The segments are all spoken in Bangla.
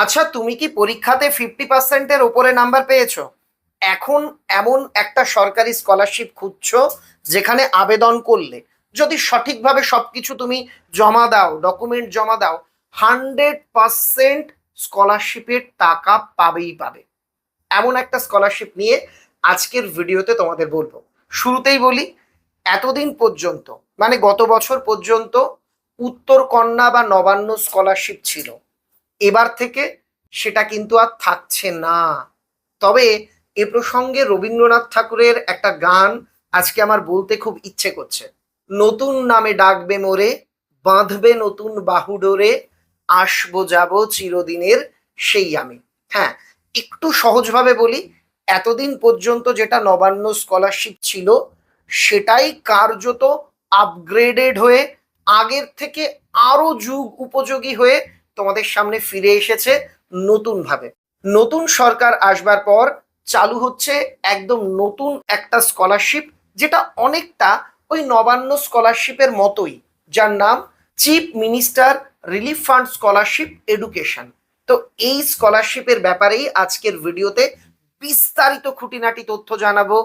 আচ্ছা, তুমি কি পরীক্ষাতে 50%-এর ওপরে নাম্বার পেয়েছো? এখন এমন একটা সরকারি স্কলারশিপ খুঁজছো যেখানে আবেদন করলে যদি সঠিকভাবে সবকিছু তুমি জমা দাও, ডকুমেন্ট জমা দাও, 100% স্কলারশিপের টাকা পাবেই পাবে। এমন একটা স্কলারশিপ নিয়ে আজকের ভিডিওতে তোমাদের বলবো। শুরুতেই বলি, এতদিন পর্যন্ত মানে গত বছর পর্যন্ত উত্তর কন্যা বা নবান্ন স্কলারশিপ ছিল। এবার থেকে সেটা কিন্তু আর থাকছে না। তবে এ প্রসঙ্গে রবীন্দ্রনাথ ঠাকুরের একটা গান আজকে আমার বলতে খুব ইচ্ছে করছে। নতুন নামে ডাকবে মোরে, বাঁধবে নতুন বাহুডোরে, আসবো যাব চিরদিনের সেই আমি। হ্যাঁ, একটু সহজভাবে বলি, এতদিন পর্যন্ত যেটা নবান্ন স্কলারশিপ ছিল সেটাই কার্যত আপগ্রেডেড হয়ে আগের থেকে আরো যুগ উপযোগী হয়ে তোমাদের সামনে ফিরে এসেছে নতুনভাবে। নতুন সরকার আসবার পর চালু হচ্ছে একদম নতুন একটা স্কলারশিপ, যেটা অনেকটা ওই নবান্ন স্কলারশিপের মতোই, যার নাম chief minister relief fund scholarship education. তো এই স্কলারশিপের ব্যাপারেই আজকের ভিডিওতে বিস্তারিত খুঁটিনাটি তথ্য জানাবো।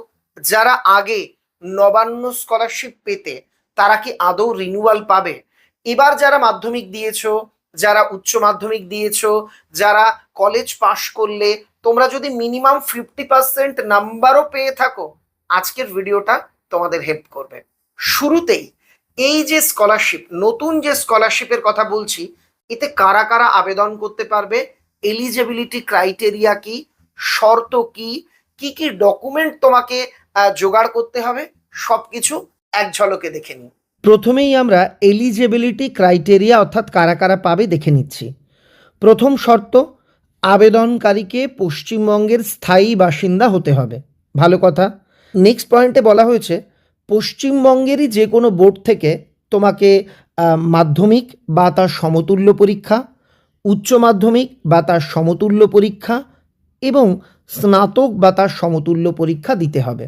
যারা আগে নবান্ন স্কলারশিপ পেতে তারা কি আদৌ রিনিউয়াল পাবে? এবার যারা মাধ্যমিক দিয়েছো, যারা উচ্চ মাধ্যমিক দিয়েছো, যারা কলেজ পাশ করলে তোমরা যদি মিনিমাম 50% নাম্বারও পেয়ে থাকো, আজকের ভিডিওটা তোমাদের হেল্প করবে। শুরুতেই এই যে স্কলারশিপ, নতুন যে স্কলারশিপের কথা বলছি, এতে কারা কারা আবেদন করতে পারবে, এলিজিবিলিটি ক্রাইটেরিয়া কি, শর্ত কি, কি কি ডকুমেন্ট তোমাকে জোগাড় করতে হবে, সবকিছু এক ঝলকে দেখে নিই। প্রথমেই আমরা এলিজিবিলিটি ক্রাইটেরিয়া অর্থাৎ কারা কারা পাবে দেখে নিচ্ছি। প্রথম শর্ত, আবেদনকারীকে পশ্চিমবঙ্গের স্থায়ী বাসিন্দা হতে হবে। ভালো কথা। নেক্সট পয়েন্টে বলা হয়েছে পশ্চিমবঙ্গেরই যে কোনো বোর্ড থেকে তোমাকে মাধ্যমিক বা তার সমতুল্য পরীক্ষা, উচ্চ মাধ্যমিক বা তার সমতুল্য পরীক্ষা এবং স্নাতক বা তার সমতুল্য পরীক্ষা দিতে হবে।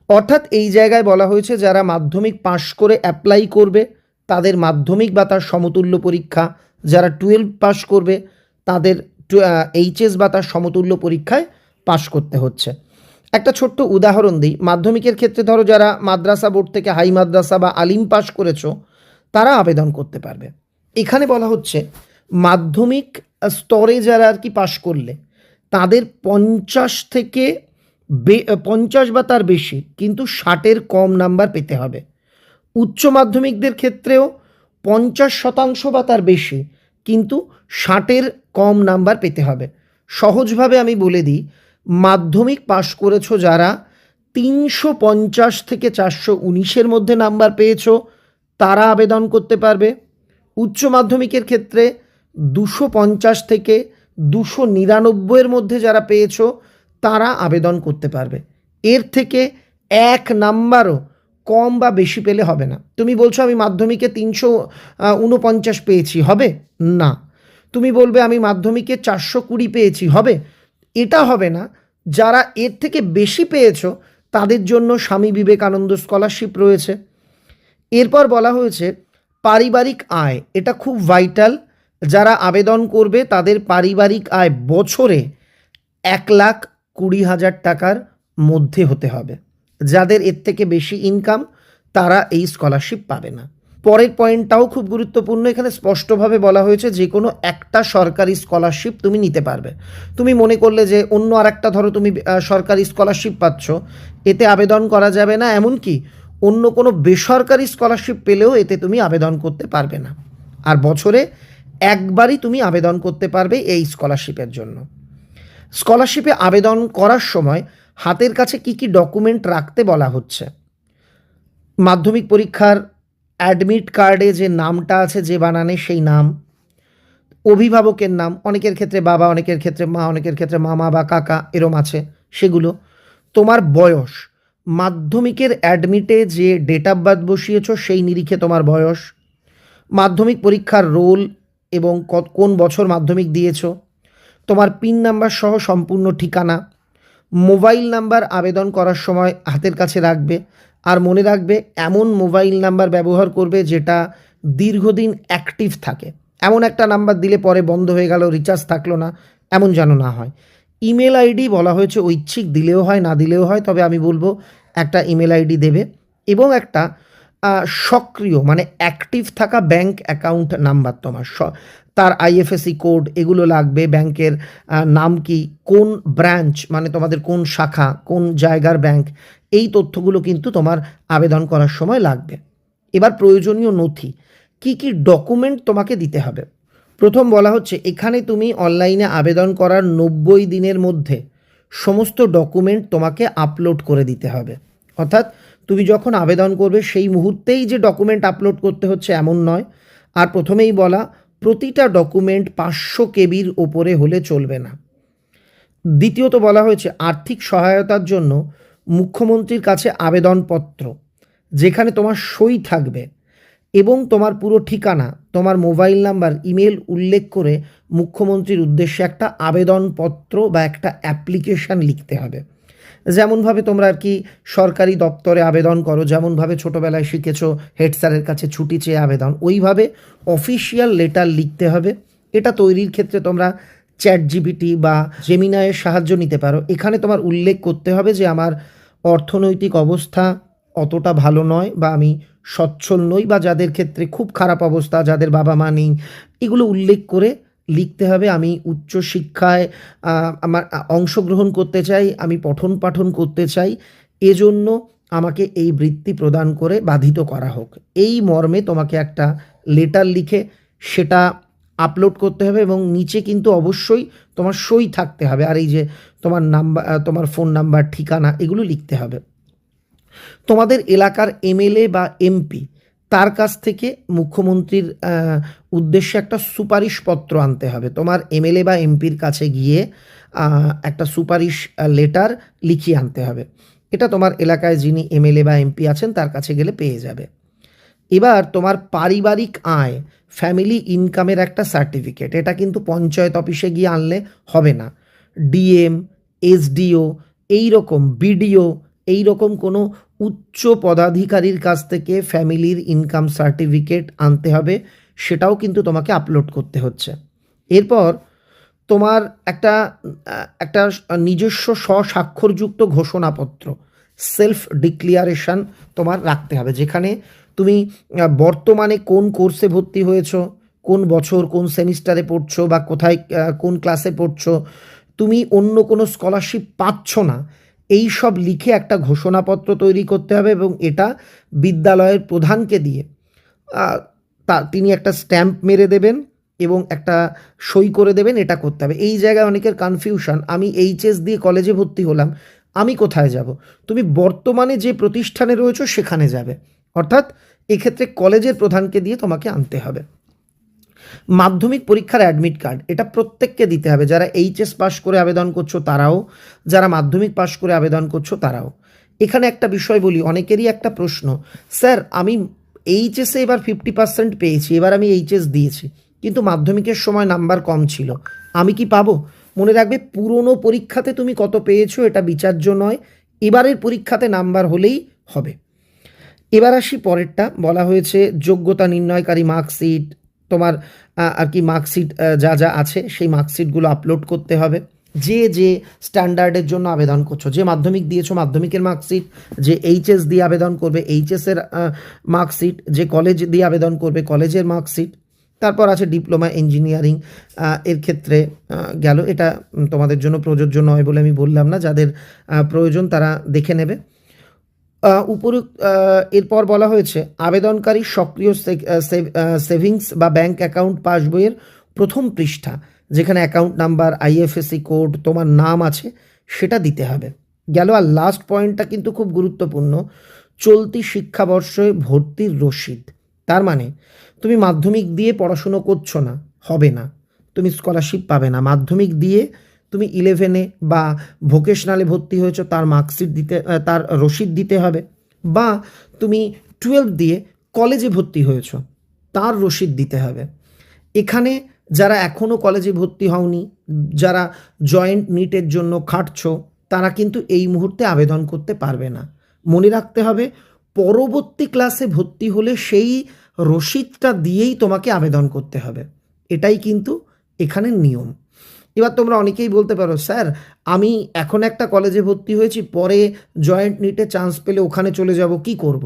অর্থাৎ এই জায়গায় বলা হয়েছে যারা মাধ্যমিক পাশ করে অ্যাপ্লাই করবে তাদের মাধ্যমিক বা তার সমতুল্য পরীক্ষা, যারা 12 পাশ করবে তাদের এইচএস বা তার সমতুল্য পরীক্ষায় পাশ করতে হচ্ছে। একটা ছোট্ট উদাহরণ দিই, মাধ্যমিকের ক্ষেত্রে ধরো যারা মাদ্রাসা বোর্ড থেকে হাই মাদ্রাসা বা আলিম পাশ করেছো তারা আবেদন করতে পারবে। এখানে বলা হচ্ছে মাধ্যমিক স্তরে যারা আর কি পাশ করলে তাদের 50 থেকে 50 বা তার বেশি কিন্তু 60-এর কম নাম্বার পেতে হবে। উচ্চ মাধ্যমিকদের ক্ষেত্রেও 50% বা তার বেশি কিন্তু 60-এর কম নাম্বার পেতে হবে। সহজভাবে আমি বলে দিই, মাধ্যমিক পাশ করেছো যারা 350 থেকে 419-এর মধ্যে নাম্বার পেয়েছো তারা আবেদন করতে পারবে। উচ্চ মাধ্যমিকের ক্ষেত্রে 250 থেকে 299-এর মধ্যে যারা পেয়েছো তারা আবেদন করতে পারবে। এর থেকে 1 নাম্বারও কম বা বেশি পেলে হবে না। তুমি বলছো আমি মাধ্যমিকে 349 পেয়েছি, হবে না। তুমি বলবে আমি মাধ্যমিকে 420 পেয়েছি, হবে, এটা হবে না। যারা এর থেকে বেশি পেয়েছো তাদের জন্য স্বামী বিবেকানন্দ স্কলারশিপ রয়েছে। এরপর বলা হয়েছে পারিবারিক আয়, এটা খুব ভাইটাল। যারা আবেদন করবে তাদের পারিবারিক আয় বছরে 1,20,000 টাকার মধ্যে হতে হবে। যাদের এর থেকে বেশি ইনকাম তারা এই স্কলারশিপ পাবে না। পরের পয়েন্টটাও খুব গুরুত্বপূর্ণ, এখানে স্পষ্টভাবে বলা হয়েছে যে কোনো একটা সরকারি স্কলারশিপ তুমি নিতে পারবে। তুমি মনে করলে যে অন্য আর একটা ধরো তুমি সরকারি স্কলারশিপ পাচ্ছ, এতে আবেদন করা যাবে না, এমনকি অন্য কোনো বেসরকারি স্কলারশিপ পেলেও এতে তুমি আবেদন করতে পারবে না। আর বছরে একবারই তুমি আবেদন করতে পারবে এই স্কলারশিপের জন্য। স্কলারশিপে আবেদন করার সময় হাতের কাছে কি কি ডকুমেন্ট রাখতে বলা হচ্ছে। মাধ্যমিক পরীক্ষার অ্যাডমিট কার্ডে যে নামটা আছে যে বানানে সেই নাম, অভিভাবকের নাম, অনেকের ক্ষেত্রে বাবা, অনেকের ক্ষেত্রে মা, অনেকের ক্ষেত্রে মামা বা কাকা এরম আছে সেগুলো, তোমার বয়স, মাধ্যমিকের অ্যাডমিটে যে ডেট অফ বার্থ বসিয়েছো সেই নিরিখে তোমার বয়স, মাধ্যমিক পরীক্ষার রোল এবং কোন বছর মাধ্যমিক দিয়েছো, তোমার পিন নাম্বার সহ সম্পূর্ণ ঠিকানা, মোবাইল নাম্বার আবেদন করার সময় হাতের কাছে রাখবে। আর মনে রাখবে এমন মোবাইল নাম্বার ব্যবহার করবে যেটা দীর্ঘদিন অ্যাক্টিভ থাকে। এমন একটা নাম্বার দিলে পরে বন্ধ হয়ে গেল, রিচার্জ থাকলো না, এমন যেন না হয়। ইমেল আইডি বলা হয়েছে ঐচ্ছিক, দিলেও হয় না দিলেও হয়, তবে আমি বলবো একটা ইমেল আইডি দেবে এবং একটা সক্রিয় মানে অ্যাক্টিভ থাকা ব্যাংক অ্যাকাউন্ট নাম্বার তোমার তার আইএফএসসি কোড এগুলো লাগবে, ব্যাংকের নাম কি, কোন ব্রাঞ্চ মানে তোমাদের কোন শাখা, কোন জায়গার ব্যাংক, এই তথ্যগুলো কিন্তু তোমার আবেদন করার সময় লাগবে। এবার প্রয়োজনীয় নথি, কি কি ডকুমেন্ট তোমাকে দিতে হবে। প্রথম বলা হচ্ছে এখানে তুমি অনলাইনে আবেদন করার 90 দিনের মধ্যে সমস্ত ডকুমেন্ট তোমাকে আপলোড করে দিতে হবে। অর্থাৎ তুমি যখন আবেদন করবে সেই মুহূর্তেই যে ডকুমেন্ট আপলোড করতে হচ্ছে এমন নয়। আর প্রথমেই বলা, প্রতিটা ডকুমেন্ট 500 কেবির ওপরে হলে চলবে না। দ্বিতীয়ত বলা হয়েছে আর্থিক সহায়তার জন্য মুখ্যমন্ত্রীর কাছে আবেদনপত্র, যেখানে তোমার সই থাকবে এবং তোমার পুরো ঠিকানা, তোমার মোবাইল নাম্বার, ইমেল উল্লেখ করে মুখ্যমন্ত্রীর উদ্দেশ্যে একটা আবেদনপত্র বা একটা অ্যাপ্লিকেশান লিখতে হবে। যেমনভাবে তোমরা আর কি সরকারি দপ্তরে আবেদন করো, যেমনভাবে ছোটোবেলায় শিখেছো হেড স্যারের কাছে ছুটি চেয়ে আবেদন, ওইভাবে অফিসিয়াল লেটার লিখতে হবে। এটা তৈরির ক্ষেত্রে তোমরা ChatGPT বা জেমিনাইয়ের সাহায্য নিতে পারো। এখানে তোমার উল্লেখ করতে হবে যে আমার অর্থনৈতিক অবস্থা অতটা ভালো নয়, বা আমি সচ্ছল নই, বা যাদের ক্ষেত্রে খুব খারাপ অবস্থা, যাদের বাবা মা নেই, এগুলো উল্লেখ করে লিখতে হবে। আমি উচ্চশিক্ষায় আমার অংশগ্রহণ করতে চাই, আমি পঠন পাঠন করতে চাই, এজন্য আমাকে এই বৃত্তি প্রদান করে বাধিত করা হোক, এই মর্মে তোমাকে একটা লেটার লিখে সেটা আপলোড করতে হবে এবং নিচে কিন্তু অবশ্যই তোমার সই থাকতে হবে। আর এই যে তোমার নাম্বার, তোমার ফোন নাম্বার, ঠিকানা, এগুলো লিখতে হবে। তোমাদের এলাকার এমএলএ বা এমপি, তার কাছ থেকে মুখ্যমন্ত্রীর উদ্দেশ্যে একটা সুপারিশপত্র আনতে হবে। তোমার এমএলএ বা এমপির কাছে গিয়ে একটা সুপারিশ লেটার লিখিয়ে আনতে হবে। এটা তোমার এলাকায় যিনি এমএলএ বা এমপি আছেন তার কাছে গেলে পেয়ে যাবে। এবার তোমার পারিবারিক আয়, ফ্যামিলি ইনকামের একটা সার্টিফিকেট, এটা কিন্তু পঞ্চায়েত অফিসে গিয়ে আনলে হবে না। ডিএম, এসডিও, এইরকম বিডিও, এইরকম কোনো উচ্চ পদাধিকারীর কাছ থেকে ফ্যামিলির ইনকাম সার্টিফিকেট আনতে হবে, সেটাও কিন্তু তোমাকে আপলোড করতে হচ্ছে। এরপর তোমার একটা একটা নিজস্ব স্বস্বাক্ষরযুক্ত ঘোষণাপত্র, সেলফ ডিক্লিয়ারেশন তোমার রাখতে হবে, যেখানে তুমি বর্তমানে কোন কোর্সে ভর্তি হয়েছো, কোন বছর কোন সেমিস্টারে পড়ছো, বা কোথায় কোন ক্লাসে পড়ছো, তুমি অন্য কোনো স্কলারশিপ পাচ্ছ না, এই সব লিখে একটা ঘোষণাপত্র তৈরি করতে হবে এবং এটা বিদ্যালয়ের প্রধানকে দিয়ে তিনি একটা স্ট্যাম্প মেরে দেবেন এবং একটা সই করে দেবেন, এটা করতে হবে। এই জায়গায় অনেকের কনফিউশন, আমি এইচএস দিয়ে কলেজে ভর্তি হলাম, আমি কোথায় যাব? তুমি বর্তমানে যে প্রতিষ্ঠানে রয়েছো সেখানে যাবে, অর্থাৎ এক্ষেত্রে কলেজের প্রধানকে দিয়ে তোমাকে আনতে হবে। মাধ্যমিক পরীক্ষার অ্যাডমিট কার্ড, এটা প্রত্যেককে দিতে হবে, যারা এইচএস পাস করে আবেদন করছো তারাও, যারা মাধ্যমিক পাস করে আবেদন করছো তারাও। এখানে একটা বিষয় বলি, অনেকেরই একটা প্রশ্ন, স্যার আমি এইচএসে এবার 50% পেয়েছি, এবার আমি এইচএস দিয়েছি, কিন্তু মাধ্যমিকের সময় নাম্বার কম ছিল, আমি কি পাবো? মনে রাখবে, পুরনো পরীক্ষাতে তুমি কত পেয়েছো এটা বিচার্য নয়, এবারের পরীক্ষাতে নাম্বার হলেই হবে। এবার আসি পরেরটা, বলা হয়েছে যোগ্যতা নির্ণয়কারী মার্কশিট, তোমার আর কি মার্কশিট যা যা আছে সেই মার্কশিটগুলো আপলোড করতে হবে। যে যে স্ট্যান্ডার্ডের জন্য আবেদন করছো, যে মাধ্যমিক দিয়েছো মাধ্যমিকের মার্কশিট, যে এইচএস দিয়ে আবেদন করবে এইচএসের মার্কশিট, যে কলেজ দিয়ে আবেদন করবে কলেজের মার্কশিট। তারপর আছে ডিপ্লোমা ইঞ্জিনিয়ারিং, এর ক্ষেত্রে গেল, এটা তোমাদের জন্য প্রযোজ্য নয় বলে আমি বললাম না, যাদের প্রয়োজন তারা দেখে নেবে। এরপর বলা হয়েছে আবেদনকারী সক্রিয় সেভিংস বা ব্যাংক অ্যাকাউন্ট পাসবইয়ের প্রথম পৃষ্ঠা, যেখানে অ্যাকাউন্ট নাম্বার, আইএফএসসি কোড, তোমার নাম আছে, সেটা দিতে হবে। গেল। আর লাস্ট পয়েন্টটা কিন্তু খুব গুরুত্বপূর্ণ, চলতি শিক্ষাবর্ষে ভর্তির রসিদ। তার মানে তুমি মাধ্যমিক দিয়ে পড়াশুনো করছো না, হবে না, তুমি স্কলারশিপ পাবে না। মাধ্যমিক দিয়ে তুমি 11-এ বা ভোকেশনালে ভর্তি হয়েছো তার মার্কশিট দিতে, তার রসিদ দিতে হবে, বা তুমি 12 দিয়ে কলেজে ভর্তি হয়েছো তার রসিদ দিতে হবে। এখানে যারা এখনও কলেজে ভর্তি হওনি, যারা জয়েন্ট নিটের জন্য খাটছো, তারা কিন্তু এই মুহূর্তে আবেদন করতে পারবে না। মনে রাখতে হবে, পরবর্তী ক্লাসে ভর্তি হলে সেই রসিদটা দিয়েই তোমাকে আবেদন করতে হবে। এটাই কিন্তু এখানে নিয়ম। এবার তোমরা অনেকেই বলতে পারো, স্যার আমি এখন একটা কলেজে ভর্তি হয়েছি, পরে জয়েন্ট নিটে চান্স পেলে ওখানে চলে যাব, কি করব?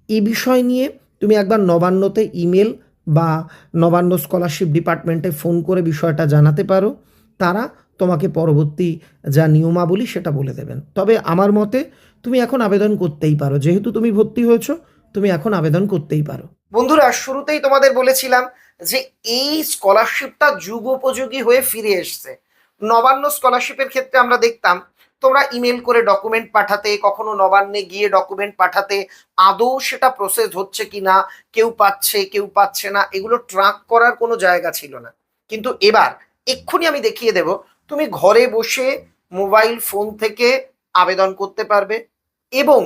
এই বিষয় নিয়ে তুমি একবার নবান্নতে ইমেল বা নবান্ন স্কলারশিপ ডিপার্টমেন্টে ফোন করে বিষয়টা জানাতে পারো। তারা তোমাকে পরবর্তী যা নিয়মাবলী সেটা বলে দেবেন। তবে আমার মতে তুমি এখন আবেদন করতেই পারো, যেহেতু তুমি ভর্তি হয়েছো, তুমি এখন আবেদন করতেই পারো। বন্ধুরা, শুরুতেই তোমাদের বলেছিলাম যে এই স্কলারশিপটা যুগোপযোগী হয়ে ফিরে এসছে। নবান্ন স্কলারশিপের ক্ষেত্রে আমরা দেখতাম তোমরা ইমেল করে ডকুমেন্ট পাঠাতে, কখনো নবান্নে গিয়ে ডকুমেন্ট পাঠাতে, আদৌ সেটা প্রসেস হচ্ছে কিনা, কেউ পাচ্ছে কেউ পাচ্ছে না, এগুলো ট্র্যাক করার কোনো জায়গা ছিল না। কিন্তু এবার এক্ষুনি আমি দেখিয়ে দেব, তুমি ঘরে বসে মোবাইল ফোন থেকে আবেদন করতে পারবে এবং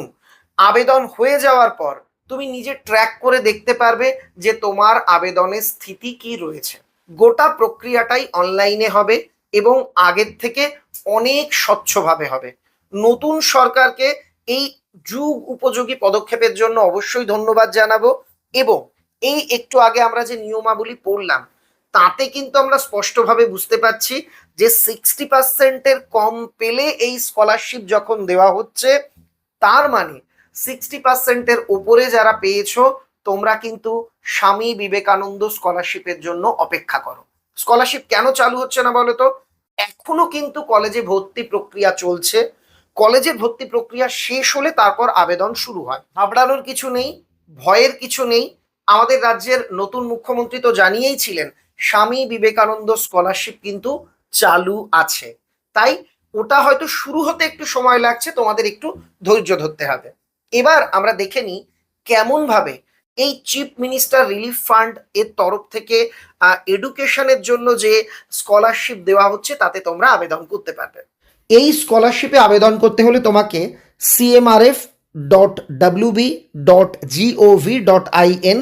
আবেদন হয়ে যাওয়ার পর তুমি নিজে ট্র্যাক করে দেখতে পারবে যে তোমার আবেদনের স্থিতি কি রয়েছে। গোটা প্রক্রিয়াটাই অনলাইনে হবে এবং আগের থেকে অনেক স্বচ্ছভাবে হবে। নতুন সরকারকে এই যুগ উপযোগী পদক্ষেপের জন্য অবশ্যই ধন্যবাদ জানাবো। এবং এই একটু আগে আমরা যে নিয়মাবলী পড়লাম তাতে কিন্তু আমরা স্পষ্টভাবে বুঝতে পারছি যে 60%-এর কম পেলে এই স্কলারশিপ যখন দেওয়া হচ্ছে, তার মানে 60%-এর উপরে যারা পেয়েছো তোমরা কিন্তু স্বামী বিবেকানন্দ স্কলারশিপের জন্য অপেক্ষা করো। স্কলারশিপ কেন চালু হচ্ছে না বলো তো? এখনো কিন্তু কলেজে ভর্তি প্রক্রিয়া চলছে। কলেজের ভর্তি প্রক্রিয়া শেষ হলে তারপর আবেদন শুরু হয়। ঘাবড়ানোর কিছু নেই, ভয়ের কিছু নেই। আমাদের রাজ্যের নতুন মুখ্যমন্ত্রী তো জানিয়েই ছিলেন স্বামী বিবেকানন্দ স্কলারশিপ কিন্তু চালু আছে। তাই ওটা হয়তো শুরু হতে একটু সময় লাগছে, তোমাদের একটু ধৈর্য ধরতে হবে। এবার আমরা দেখে নিই কেমন ভাবে এই চিফ মিনিস্টার রিলিফ ফান্ড এর তরফ থেকে এডুকেশনের জন্য যে স্কলারশিপ দেওয়া হচ্ছে তাতে তোমরা আবেদন করতে পারবে। এই স্কলারশিপে আবেদন করতে হলে তোমাকে cmrf.wb.gov.in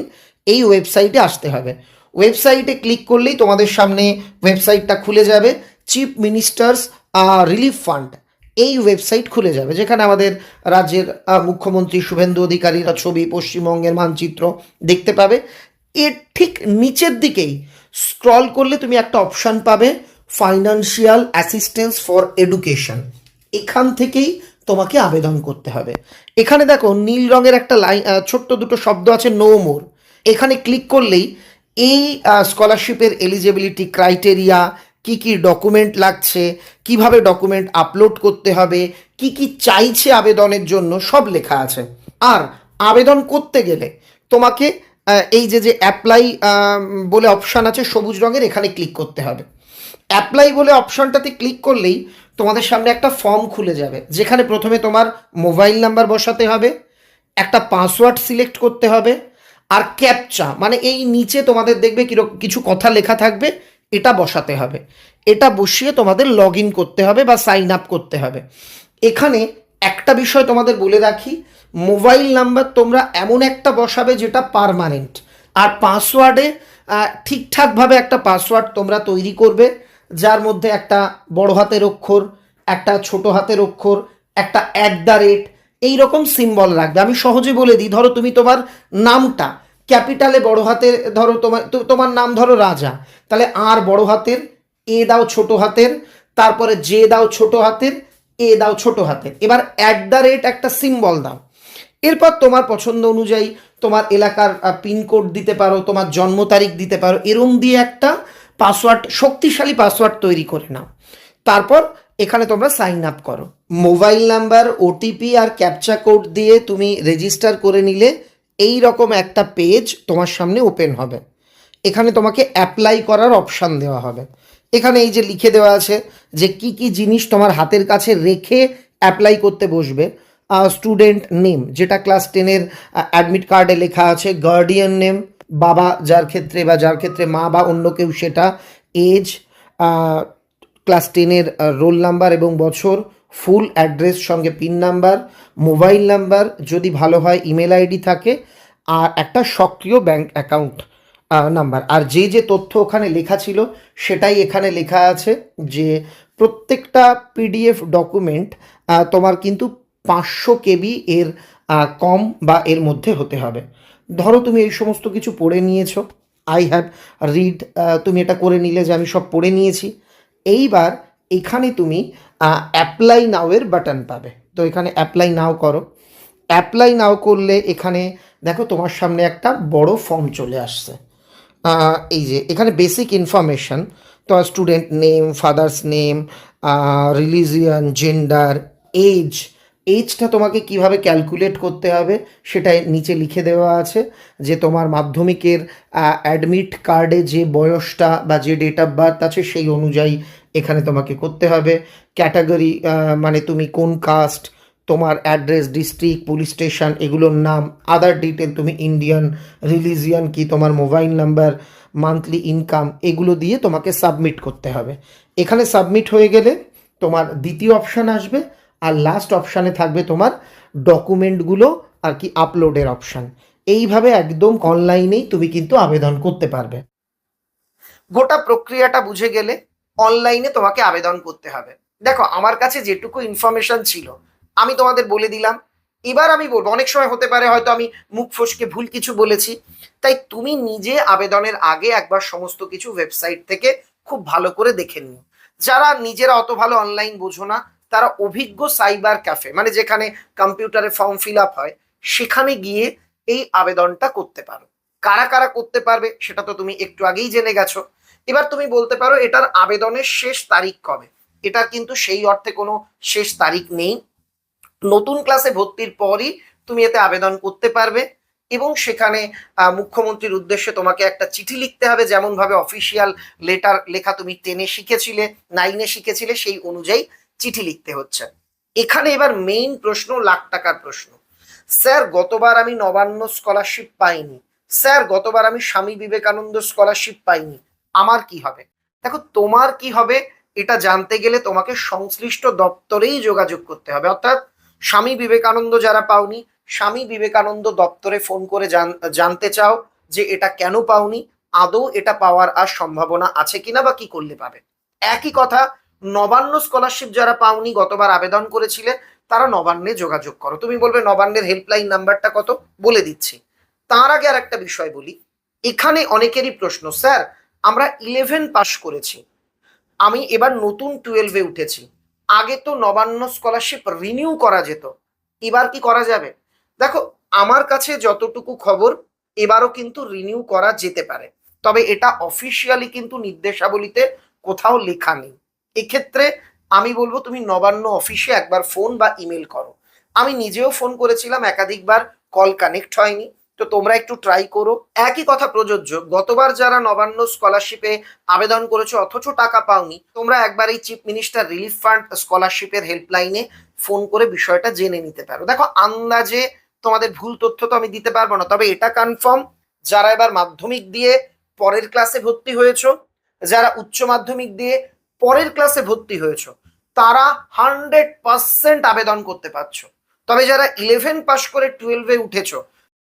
এই ওয়েবসাইটে আসতে হবে। ওয়েবসাইটে ক্লিক করলেই তোমাদের সামনে ওয়েবসাইটটা খুলে যাবে। চিফ মিনিস্টার্স রিলিফ ফান্ড এই ওয়েবসাইট খুলে যাবে, যেখানে আমাদের রাজ্যের মুখ্যমন্ত্রী শুভেন্দু অধিকারীরা ছবি, পশ্চিমবঙ্গের মানচিত্র দেখতে পাবে। এর ঠিক নিচের দিকেই স্ক্রল করলে তুমি একটা অপশান পাবে, ফাইন্যান্সিয়াল অ্যাসিস্ট্যান্স ফর এডুকেশন। এখান থেকেই তোমাকে আবেদন করতে হবে। এখানে দেখো নীল রঙের একটা লাইন, ছোট্ট দুটো শব্দ আছে, নো মোর। এখানে ক্লিক করলেই এই স্কলারশিপের এলিজিবিলিটি ক্রাইটেরিয়া, কি কি ডকুমেন্ট লাগছে, কিভাবে ডকুমেন্ট আপলোড করতে হবে, কি কি চাইছে আবেদনের জন্য, সব লেখা আছে। আর আবেদন করতে গেলে তোমাকে এই যে অ্যাপ্লাই বলে অপশান আছে সবুজ রঙের, এখানে ক্লিক করতে হবে। অ্যাপ্লাই বলে অপশনটাতে ক্লিক করলেই তোমাদের সামনে একটা ফর্ম খুলে যাবে, যেখানে প্রথমে তোমার মোবাইল নাম্বার বসাতে হবে, একটা পাসওয়ার্ড সিলেক্ট করতে হবে, আর ক্যাপচা মানে এই নিচে তোমাদের দেখবে কিছু কথা লেখা থাকবে, এটা বসাতে হবে। এটা বসিয়ে তোমাদের লগ ইন করতে হবে বা সাইন আপ করতে হবে। এখানে একটা বিষয় তোমাদের বলে রাখি, মোবাইল নাম্বার তোমরা এমন একটা বসাবে যেটা পার্মানেন্ট, আর পাসওয়ার্ডে ঠিকঠাকভাবে একটা পাসওয়ার্ড তোমরা তৈরি করবে, যার মধ্যে একটা বড় হাতের অক্ষর, একটা ছোট হাতের অক্ষর, একটা এইরকম সিম্বল রাখবে। আমি সহজে বলে দিই, ধরো তুমি তোমার নামটা ক্যাপিটালে বড় হাতের, ধরো তোমার নাম ধরো রাজা, তাহলে আর বড় হাতের, এ দাও ছোট হাতের, তারপরে জে দাও ছোট হাতের, এ দাও ছোট হাতের, এবার একটা সিম্বল দাও। এরপর তোমার পছন্দ অনুযায়ী তোমার এলাকার পিনকোড দিতে পারো, তোমার জন্ম তারিখ দিতে পারো, এরম দিয়ে একটা পাসওয়ার্ড, শক্তিশালী পাসওয়ার্ড তৈরি করে নাও। তারপর এখানে তোমরা সাইন আপ করো। মোবাইল নাম্বার, ওটিপি আর ক্যাপচা কোড দিয়ে তুমি রেজিস্টার করে নিলে এই রকম একটা পেজ তোমার সামনে ওপেন হবে। এখানে তোমাকে অ্যাপ্লাই করার অপশান দেওয়া হবে। এখানে এই যে লিখে দেওয়া আছে যে কি কি জিনিস তোমার হাতের কাছে রেখে অ্যাপ্লাই করতে বসবে। স্টুডেন্ট নেম, যেটা ক্লাস 10-এর অ্যাডমিট কার্ডে লেখা আছে, গার্ডিয়ান নেম, বাবা যার ক্ষেত্রে মা বা অন্য কেউ সেটা, এজ, ক্লাস 10-এর রোল নাম্বার এবং বছর, ফুল অ্যাড্রেস সঙ্গে পিন নাম্বার, মোবাইল নাম্বার, যদি ভালো হয় ইমেল আইডি থাকে, আর একটা সক্রিয় ব্যাংক অ্যাকাউন্ট নাম্বার। আর যে তথ্য ওখানে লেখা ছিল সেটাই এখানে লেখা আছে, যে প্রত্যেকটা পিডিএফ ডকুমেন্ট তোমার কিন্তু 500 কেবি এর কম বা এর মধ্যে হতে হবে। ধরো তুমি এই সমস্ত কিছু পড়ে নিয়েছো, আই হ্যাভ রিড, তুমি এটা করে নিলে যে আমি সব পড়ে নিয়েছি। এইবার এখানে তুমি অ্যাপ্লাই নাও-এর বাটন পাবে, তো এখানে অ্যাপ্লাই নাও করো। অ্যাপ্লাই নাও করলে এখানে দেখো তোমার সামনে একটা বড় ফর্ম চলে আসছে। এই যে এখানে বেসিক ইনফরমেশন, তো student name, father's name, religion, gender, age. এজটা তোমাকে কিভাবে ক্যালকুলেট করতে হবে সেটা নিচে লিখে দেওয়া আছে, যে তোমার মাধ্যমিকের অ্যাডমিট কার্ডে যে বয়সটা বা যে ডেট অফ বার্থ আছে সেই অনুযায়ী এখানে তোমাকে করতে হবে। ক্যাটাগরি মানে তুমি কোন কাস্ট, তোমার অ্যাড্রেস, ডিস্ট্রিক্ট, পুলিশ স্টেশন, এগুলোর নাম, আদার ডিটেল, তুমি ইন্ডিয়ান, রিলিজিয়ান কি, তোমার মোবাইল নাম্বার, মান্থলি ইনকাম, এগুলো দিয়ে তোমাকে সাবমিট করতে হবে। এখানে সাবমিট হয়ে গেলে তোমার দ্বিতীয় অপশান আসবে, আর লাস্ট অপশানে থাকবে তোমার ডকুমেন্টগুলো আর কি আপলোডের অপশান। এইভাবে একদম অনলাইনেই তুমি কিন্তু আবেদন করতে পারবে। গোটা প্রক্রিয়াটা বুঝে গেলে অনলাইনে তোমাকে আবেদন করতে হবে। দেখো, আমার কাছে যেটুকু ইনফরমেশন ছিল আমি তোমাদের বলে দিলাম। এবার আমি বলবো, অনেক সময় হতে পারে হয়তো আমি মুখ ফসকে ভুল কিছু বলেছি, তাই তুমি নিজে আবেদনের আগে একবার সমস্ত কিছু ওয়েবসাইট থেকে খুব ভালো করে দেখে নিও। যারা নিজেরা অত ভালো অনলাইন বোঝো না, তারা অভিজ্ঞ সাইবার ক্যাফে, মানে যেখানে কম্পিউটারে ফর্ম ফিল আপ হয়, সেখানে গিয়ে এই আবেদনটা করতে পারো। কারা কারা করতে পারবে সেটা তো তুমি একটু আগেই জেনে গেছো। এবার তুমি বলতে পারো এটার আবেদনের শেষ তারিখ কবে। এটার কিন্তু সেই অর্থে কোনো শেষ তারিখ নেই। নতুন ক্লাসে ভর্তির পরই তুমি এতে আবেদন করতে পারবে, এবং সেখানে মুখ্যমন্ত্রীর উদ্দেশ্যে তোমাকে একটা চিঠি লিখতে হবে, যেমন ভাবে অফিসিয়াল লেটার লেখা তুমি 10-এ শিখেছিলে, 9-এ শিখেছিলে, সেই অনুযায়ী চিঠি লিখতে হচ্ছে। এখানে এবার মেইন প্রশ্ন, লাখ টাকার প্রশ্ন, স্যার গতবার আমি নবান্ন স্কলারশিপ পাইনি, স্যার গতবার আমি স্বামী বিবেকানন্দ স্কলারশিপ পাইনি, আমার কি হবে? দেখো, তোমার কি হবে এটা জানতে গেলে তোমাকে সংশ্লিষ্ট দপ্তরেই যোগাযোগ করতে হবে। অর্থাৎ স্বামী বিবেকানন্দ যারা পাওনি, স্বামী বিবেকানন্দ দপ্তরে ফোন করে জানতে চাও যে এটা কেন পাওনি, আদৌ এটা পাওয়ার আর সম্ভাবনা আছে কিনা, বা কি করলে পাবে। একই কথা, নবান্ন স্কলারশিপ যারা পাওনি, গতবার আবেদন করেছিলে, তারা নবান্নে যোগাযোগ করো। তুমি বলবে নবান্নের হেল্পলাইন নাম্বারটা কত, বলে দিচ্ছি। তার আগে আর একটা বিষয় বলি। এখানে অনেকেরই প্রশ্ন, স্যার আমরা 11 পাস করেছি, আমি এবার নতুন 12-এ উঠেছি, আগে তো নবান্ন স্কলারশিপ রিনিউ করা যেত, এবার কি করা যাবে? দেখো, আমার কাছে যতটুকু খবর, এবারও কিন্তু রিনিউ করা যেতে পারে, তবে এটা অফিসিয়ালি কিন্তু নির্দেশাবলীতে কোথাও লেখা নেই। এক্ষেত্রে আমি বলবো তুমি নবান্ন অফিসে একবার ফোন বা ইমেল করো। আমি নিজেও ফোন করেছিলাম একাধিকবার, কল কানেক্ট হয়নি, তো তোমরা একটু ট্রাই করো। একই কথা প্রযোজ্য, গতবার যারা নবান্ন স্কলারশিপে আবেদন করেছো অথচ টাকা পাওনি, তোমরা একবার এই চিফ মিনিস্টার রিলিফ ফান্ড স্কলারশিপের হেল্পলাইনে ফোন করে বিষয়টা জেনে নিতে পারো। দেখো, আন্দাজে তোমাদের ভুল তথ্য তো আমি দিতে পারবো না, তবে এটা কনফার্ম, যারা এবার মাধ্যমিক দিয়ে পরের ক্লাসে ভর্তি হয়েছো, যারা উচ্চ মাধ্যমিক দিয়ে পরের ক্লাসে ভর্তি হয়েছো, তারা 100% আবেদন করতে পারছো। তবে যারা 11 পাস করে 12-এ উঠেছো,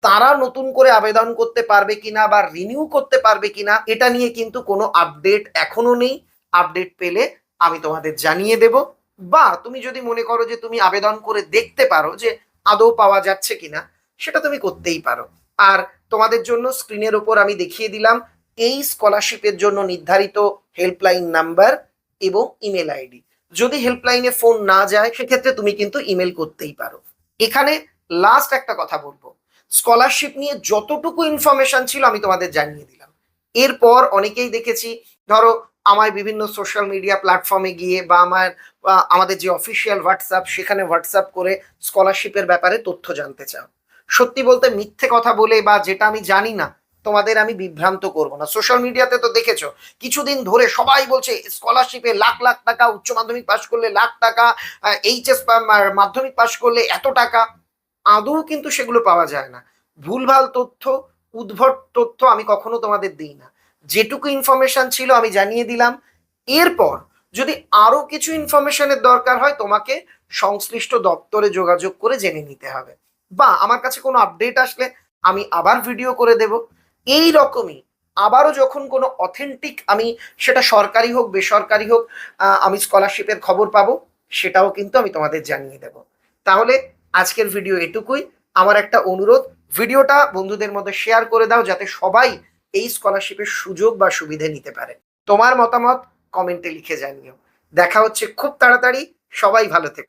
তারা নতুন করে আবেদন করতে পারবে কিনা বা রিনিউ করতে পারবে কিনা, এটা নিয়ে কিন্তু কোনো আপডেট এখনো নেই। আপডেট পেলে আমি তোমাদের জানিয়ে দেব। বা তুমি যদি মনে করো যে তুমি আবেদন করে দেখতে পারো যে আদৌ পাওয়া যাচ্ছে কিনা, সেটা তুমি করতেই পারো। আর তোমাদের জন্য স্ক্রিনের ওপর আমি দেখিয়ে দিলাম এই স্কলারশিপের জন্য নির্ধারিত হেল্পলাইন নাম্বার এবং ইমেল আইডি। যদি হেল্পলাইনে ফোন না যায়, সেক্ষেত্রে তুমি কিন্তু ইমেল করতেই পারো। এখানে লাস্ট একটা কথা বলবো, স্কলারশিপ নিয়ে যতটুকু ইনফরমেশন ছিল আমি তোমাদের জানিয়ে দিলাম। এরপর অনেকেই দেখেছি, ধরো আমার বিভিন্ন সোশ্যাল মিডিয়া প্ল্যাটফর্মে গিয়ে বা আমাদের যে অফিসিয়াল হোয়াটসঅ্যাপ, সেখানে হোয়াটসঅ্যাপ করে স্কলারশিপের ব্যাপারে তথ্য জানতে চাও। সত্যি বলতে মিথ্যে কথা বলে বা যেটা আমি জানি না তোমাদের আমি বিভ্রান্ত করব না। সোশ্যাল মিডিয়াতে তো দেখেছো, কিছুদিন ধরে সবাই বলছে স্কলারশিপে লাখ লাখ টাকা, উচ্চ মাধ্যমিক পাশ করলে লাখ টাকা, এইচএস মাধ্যমিক পাশ করলে এত টাকা। আদৌ কিন্তু সেগুলো পাওয়া যায় না। ভুলভাল তথ্য, উদ্ভট তথ্য আমি কখনো তোমাদের দিই না। যেটুকু ইনফরমেশন ছিল আমি জানিয়ে দিলাম। এরপর যদি আরো কিছু ইনফরমেশনের দরকার হয়, তোমাকে সংশ্লিষ্ট দপ্তরে যোগাযোগ করে জেনে নিতে হবে, বা আমার কাছে কোনো আপডেট আসলে আমি আবার ভিডিও করে দেব। এই রকমই আবারও যখন কোনো অথেন্টিক, আমি সেটা সরকারি হোক বেসরকারি হোক, আমি স্কলারশিপের খবর পাবো, সেটাও কিন্তু আমি তোমাদের জানিয়ে দেব। তাহলে আজকের ভিডিও এটুকুই। আমার একটা অনুরোধ, ভিডিওটা বন্ধুদের মধ্যে শেয়ার করে দাও, যাতে সবাই এই স্কলারশিপের সুযোগ বা সুবিধে নিতে পারে। তোমার মতামত কমেন্টে লিখে জানিও। দেখা হচ্ছে খুব তাড়াতাড়ি। সবাই ভালো থেকো।